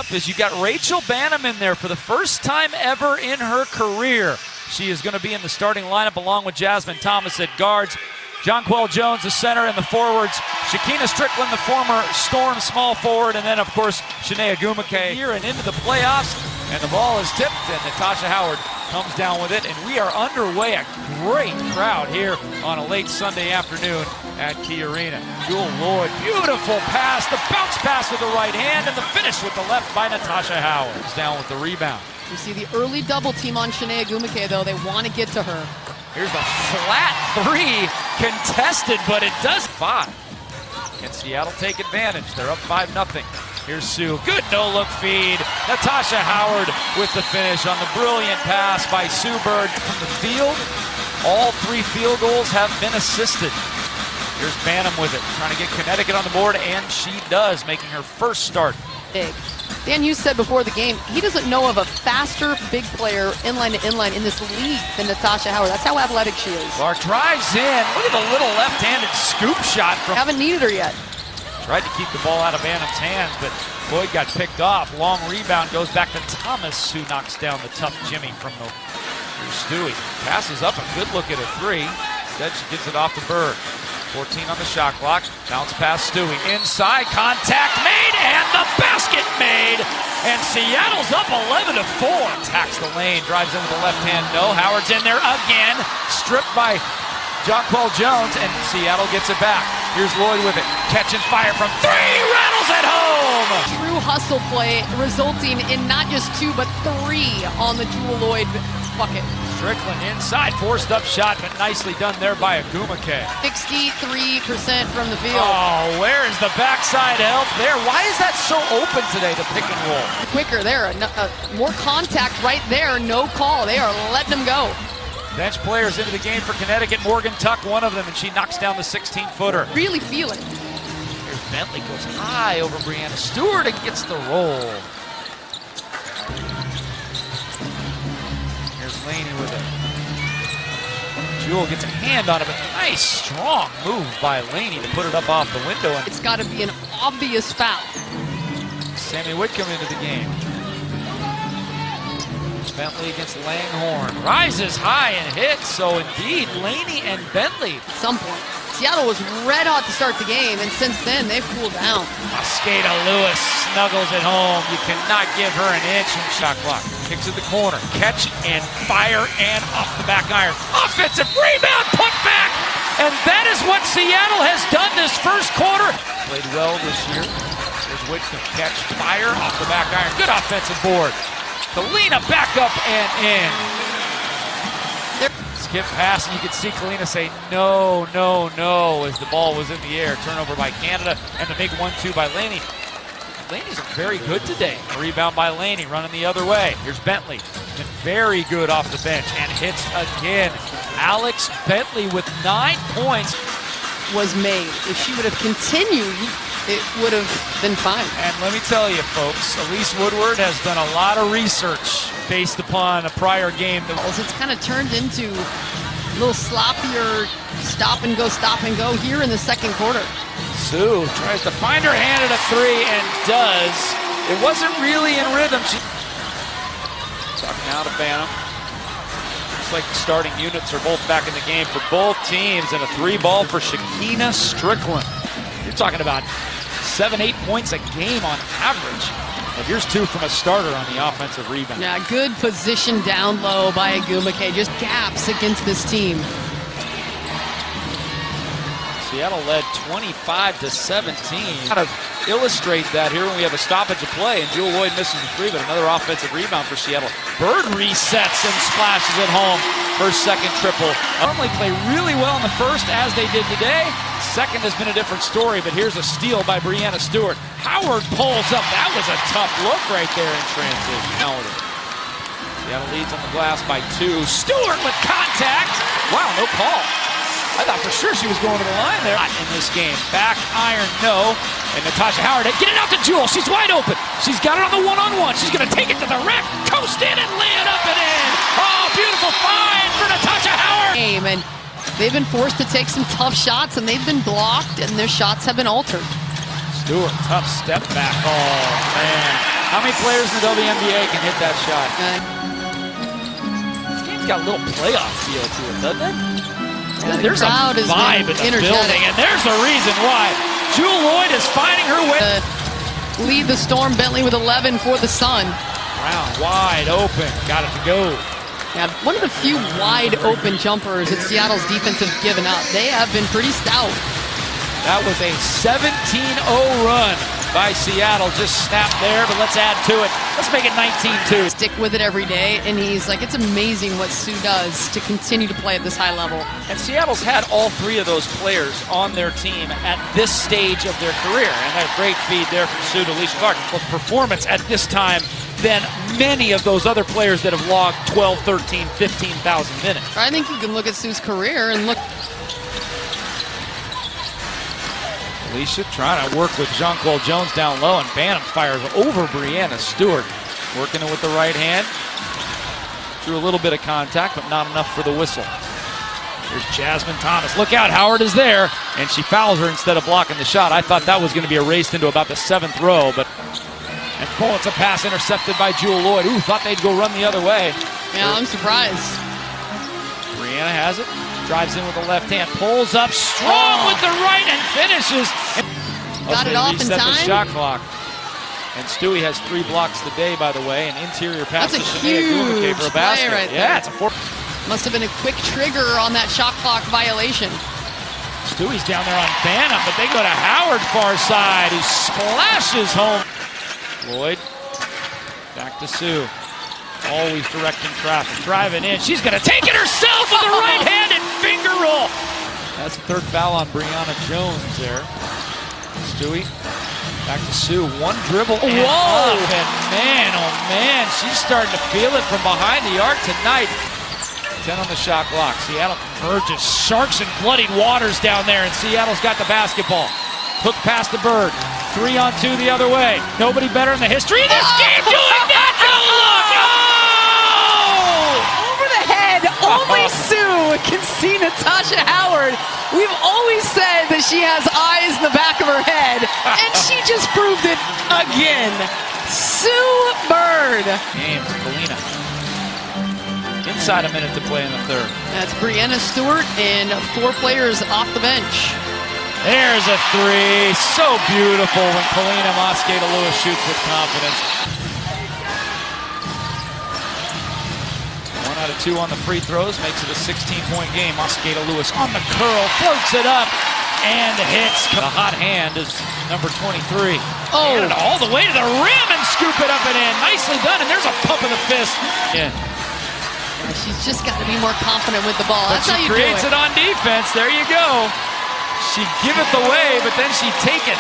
up is you got Rachel Banham in there for the first time ever in her career. She is going to be in the starting lineup along with Jasmine Thomas at guards. Jonquel Jones, the center, and the forwards. Shakina Strickland, the former Storm small forward, and then, of course, Shanae Agumake here and into the playoffs. And the ball is tipped, and Natasha Howard comes down with it. And we are underway. A great crowd here on a late Sunday afternoon at Key Arena. Jewel Lloyd, beautiful pass, the bounce pass with the right hand, and the finish with the left by Natasha Howard. Down with the rebound. You see the early double team on Shanae Agumake, though. They want to get to her. Here's the flat three, contested, but it does. 5. Can Seattle take advantage? They're up 5-0. Here's Sue, good no-look feed. Natasha Howard with the finish on the brilliant pass by Sue Bird from the field. All 3 field goals have been assisted. Here's Banham with it, trying to get Connecticut on the board, and she does, making her first start. Big. Dan, you said before the game, he doesn't know of a faster big player inline to inline in this league than Natasha Howard. That's how athletic she is. Clark drives in. Look at the little left-handed scoop shot. Haven't needed her yet. Tried to keep the ball out of Banham's hands, but Boyd got picked off. Long rebound goes back to Thomas, who knocks down the tough Jimmy from the Stewie. Passes up a good look at a 3. Instead, she gives it off to Bird. 14 on the shot clock. Bounce pass Stewie. Inside, contact made, and the basket made. And Seattle's up 11-4. Attacks the lane, drives in with the left hand. No, Howard's in there again. Stripped by Jonquel Jones, and Seattle gets it back. Here's Lloyd with it. Catch and fire from 3. Rattles at home. True hustle play, resulting in not just 2, but 3 on the Jewel Lloyd bucket. Strickland inside, forced up shot, but nicely done there by Agumake. 63% from the field. Oh, where is the backside help there? Why is that so open today, the pick and roll? Quicker there, more contact right there, no call. They are letting them go. Bench players into the game for Connecticut. Morgan Tuck, one of them, and she knocks down the 16-footer. Really feel it. Here's Bentley, goes high over Brianna Stewart and gets the roll. Here's Laney with it. Jewel gets a hand on it, but nice, strong move by Laney to put it up off the window. And it's got to be an obvious foul. Sammy Whitcomb into the game. Bentley against Langhorne. Rises high and hits, so indeed, Laney and Bentley. At some point, Seattle was red hot to start the game, and since then, they've cooled down. Mosqueda Lewis snuggles it home. You cannot give her an inch from shot clock. Kicks at the corner. Catch and fire and off the back iron. Offensive rebound, put back! And that is what Seattle has done this first quarter. Played well this year. There's Whitcomb. Catch, fire, off the back iron. Good offensive board. Kalina back up and in. Skip pass, and you could see Kalina say no, no, no as the ball was in the air. Turnover by Canada, and the big 1-2 by Laney. Laney's very good today. A rebound by Laney, running the other way. Here's Bentley, been very good off the bench, and hits again. Alex Bentley with 9 points. Was made. If she would have continued, it would have been fine. And let me tell you, folks, Elise Woodward has done a lot of research based upon a prior game. It's kind of turned into a little sloppier stop and go here in the second quarter. Sue tries to find her hand at a 3 and does. It wasn't really in rhythm. Talking out of Banham. Looks like the starting units are both back in the game for both teams, and a 3-ball for Shakina Strickland. You're talking about 7-8 points a game on average. And here's 2 from a starter on the offensive rebound. Yeah, good position down low by Agumake. Just gaps against this team. Seattle led 25-17. Kind of illustrate that here when we have a stoppage of play, and Jewel Lloyd misses the 3, but another offensive rebound for Seattle. Bird resets and splashes it home. First, second triple. Normally play really well in the first, as they did today. Second has been a different story, but here's a steal by Brianna Stewart. Howard pulls up. That was a tough look right there in transition. Seattle leads on the glass by 2. Stewart with contact. Wow, no call. I thought for sure she was going to the line there. Not in this game. Back iron, no. And Natasha Howard, get it out to Jewel. She's wide open. She's got it on the one-on-one. She's going to take it to the rack, coast in, and lay it up and in. Oh, beautiful find for Natasha Howard. And they've been forced to take some tough shots, and they've been blocked, and their shots have been altered. Stewart, tough step back. Oh, man. How many players in the WNBA can hit that shot? This game's got a little playoff feel to it, doesn't it? Yeah, there's a vibe in the building, and there's a reason why. Jewell Loyd is finding her way. Lead the Storm. Bentley with 11 for the Sun. Brown wide open, got it to go. Yeah, one of the few wide open jumpers that Seattle's defense have given up. They have been pretty stout. That was a 17-0 run by Seattle. Just snapped there, but let's add to it. Let's make it 19-2. Stick with it every day, and he's like, it's amazing what Sue does to continue to play at this high level. And Seattle's had all three of those players on their team at this stage of their career. And that great feed there from Sue to Alicia Clark. With performance at this time than many of those other players that have logged 12, 13, 15,000 minutes. I think you can look at Sue's career and look. Alicia trying to work with Jonquel Jones down low, and Bantam fires over Brianna Stewart. Working it with the right hand. Drew a little bit of contact, but not enough for the whistle. Here's Jasmine Thomas. Look out, Howard is there, and she fouls her instead of blocking the shot. I thought that was going to be erased into about the 7th row, but and Pulitzer pass intercepted by Jewell Loyd. Ooh, thought they'd go run the other way. Yeah, I'm surprised. Brianna has it. Drives in with the left hand, pulls up strong with the right and finishes. Got it off in time. The shot clock. And Stewie has 3 blocks today, by the way. An interior pass. That's a huge for a basket. Play right yeah, there. It's a 4. Must have been a quick trigger on that shot clock violation. Stewie's down there on Bantam, but they go to Howard far side, who splashes home. Loyd back to Sue. Always directing traffic, driving in. She's going to take it herself with the right hand and finger roll. That's the 3rd foul on Brianna Jones there. Stewie back to Sue. One dribble and up. And man, oh man, she's starting to feel it from behind the arc tonight. 10 on the shot clock. Seattle converges. Sharks and bloodied waters down there, and Seattle's got the basketball. Hook past the Bird. 3 on 2 the other way. Nobody better in the history of this game doing that. No look. Over the head. Only Sue can see Natasha Howard. We've always said that she has eyes in the back of her head, and she just proved it again. Sue Bird. Game for Galena. Inside a minute to play in the 3rd. That's Brianna Stewart and 4 players off the bench. There's a 3. So beautiful when Kalina Mosqueda-Lewis shoots with confidence. 1 out of 2 on the free throws. Makes it a 16-point game. Mosqueda-Lewis on the curl. Floats it up and hits. The hot hand is number 23. Oh. And all the way to the rim and scoop it up and in. Nicely done. And there's a pump of the fist. Yeah. She's just got to be more confident with the ball. That's how you do it. Creates it on defense. There you go. She give it away, but then she take it.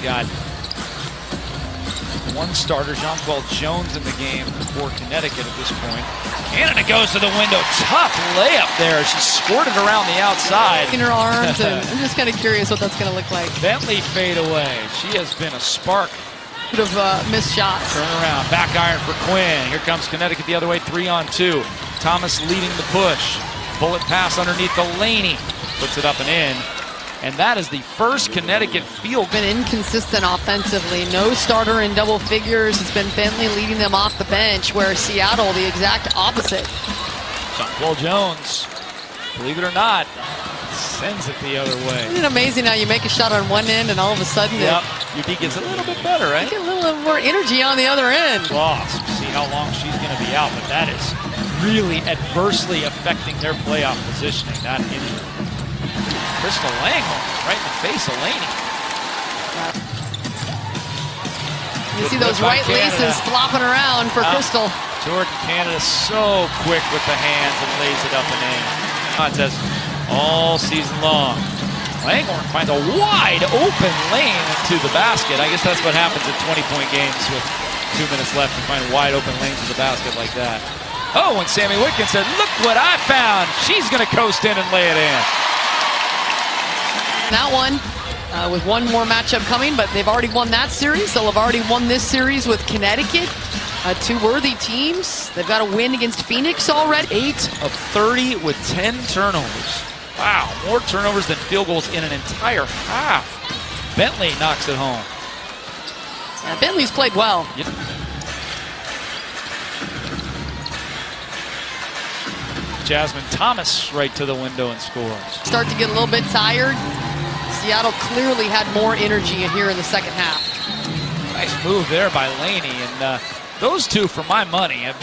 Got 1 starter, Jonquel Jones, in the game for Connecticut at this point. Canada goes to the window. Tough layup there. She squirted around the outside. In her arms, and I'm just kind of curious what that's going to look like. Bentley fade away. She has been a spark. Could have missed shots. Turn around, back iron for Quinn. Here comes Connecticut the other way, 3 on 2. Thomas leading the push. Bullet pass underneath Delaney. Puts it up and in. And that is the first Connecticut field. Been inconsistent offensively. No starter in double figures. It's been Bentley leading them off the bench, where Seattle, the exact opposite. Jonquel Jones, believe it or not, sends it the other way. Isn't it amazing how you make a shot on one end and all of a sudden your D gets a little bit better, right? get a little more energy on the other end. Lost. See how long she's going to be out, but that is really adversely affecting their playoff positioning, that injury. Crystal Langhorne right in the face of Laney. You see those white laces flopping around for Crystal. Jordan Canada so quick with the hands and lays it up and in. Contest all season long. Langhorne finds a wide open lane to the basket. I guess that's what happens in 20-point games with 2 minutes left. You find wide open lanes to the basket like that. Oh, and Sammy Witkins said, look what I found. She's going to coast in and lay it in. That one with one more matchup coming, but they've already won that series. They'll have already won this series with Connecticut. 2 worthy teams. They've got a win against Phoenix already. 8 of 30 with 10 turnovers. Wow, more turnovers than field goals in an entire half. Bentley knocks it home. Yeah, Bentley's played well. Yep. Jasmine Thomas right to the window and scores. Start to get a little bit tired. Seattle clearly had more energy here in the second half. Nice move there by Laney, and those two, for my money, have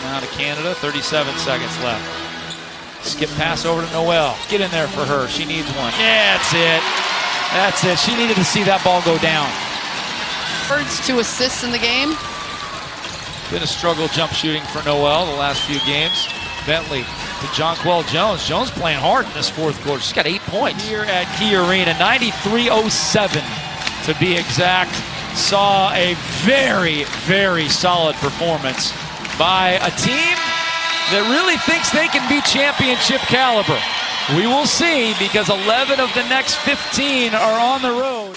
now to Canada. 37 seconds left. Skip pass over to Noel. Get in there for her. She needs one. Yeah, that's it. That's it. She needed to see that ball go down. Birds to assists in the game. Been a struggle jump shooting for Noel the last few games. Bentley to Jonquel Jones. Jones playing hard in this fourth quarter. She's got 8 points here at Key Arena. 93-07 to be exact. Saw a very, very solid performance by a team that really thinks they can be championship caliber. We will see, because 11 of the next 15 are on the road.